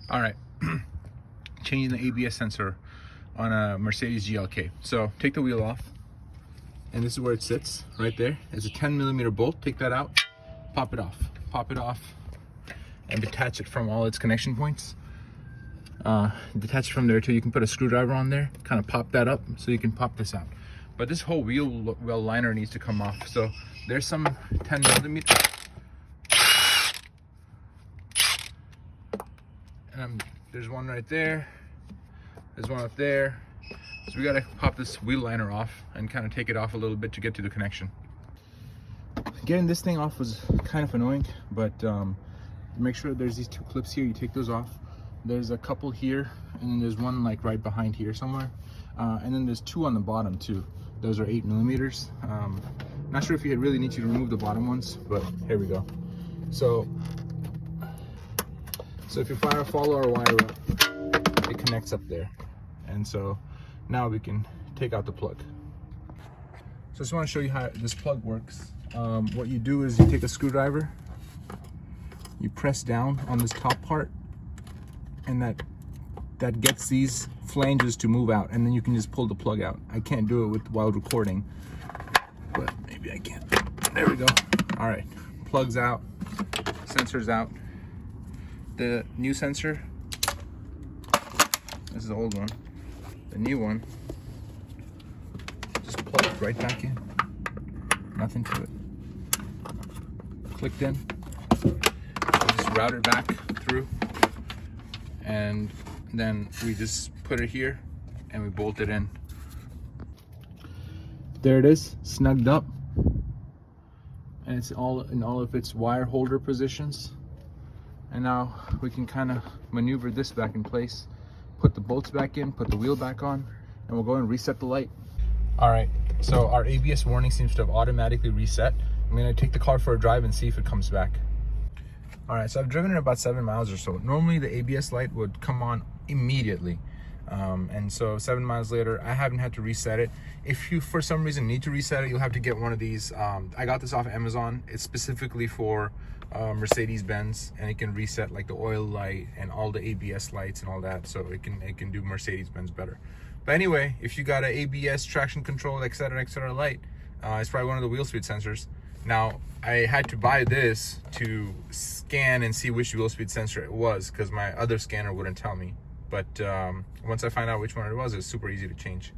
All right, changing the ABS sensor on a Mercedes GLK. So take the wheel off, and this is where it sits, right there. It's a 10mm bolt. Take that out, pop it off, and detach it from all its connection points. Detach it from there too. You can put a screwdriver on there, kind of pop that up so you can pop this out. But this whole wheel well liner needs to come off. So there's some 10mm. And there's one right there. There's one up there. So we gotta pop this wheel liner off and kind of take it off a little bit to get to the connection. Getting this thing off was kind of annoying, but make sure there's these two clips here. You take those off. There's a couple here, and then there's one like right behind here somewhere. And then there's two on the bottom too. Those are 8mm. Not sure if you really need to remove the bottom ones, but here we go. So if you follow our wire up, it connects up there. And so now we can take out the plug. So I just want to show you how this plug works. What you do is you take a screwdriver, you press down on this top part, and that gets these flanges to move out, and then you can just pull the plug out. I can't do it while recording, but maybe I can. There we go. All right, plug's out, sensor's out. The new sensor, this is the old one. The new one, just plug it right back in. Nothing to it. Clicked in. Just route it back through, and then we just put it here and we bolt it in. There it is, snugged up, and it's all in all of its wire holder positions. And now we can kind of maneuver this back in place, put the bolts back in, put the wheel back on, and we'll go and reset the light. All right, so our ABS warning seems to have automatically reset. I'm gonna take the car for a drive and see if it comes back. All right, so I've driven it about 7 miles or so. Normally the ABS light would come on immediately. And so 7 miles later, I haven't had to reset it. If you, for some reason, need to reset it, you'll have to get one of these. I got this off Amazon. It's specifically for Mercedes-Benz, and it can reset like the oil light and all the ABS lights and all that. So it can do Mercedes-Benz better. But anyway, if you got an ABS, traction control, etc., light, it's probably one of the wheel speed sensors. Now, I had to buy this to scan and see which wheel speed sensor it was, because my other scanner wouldn't tell me. But once I find out which one it was super easy to change.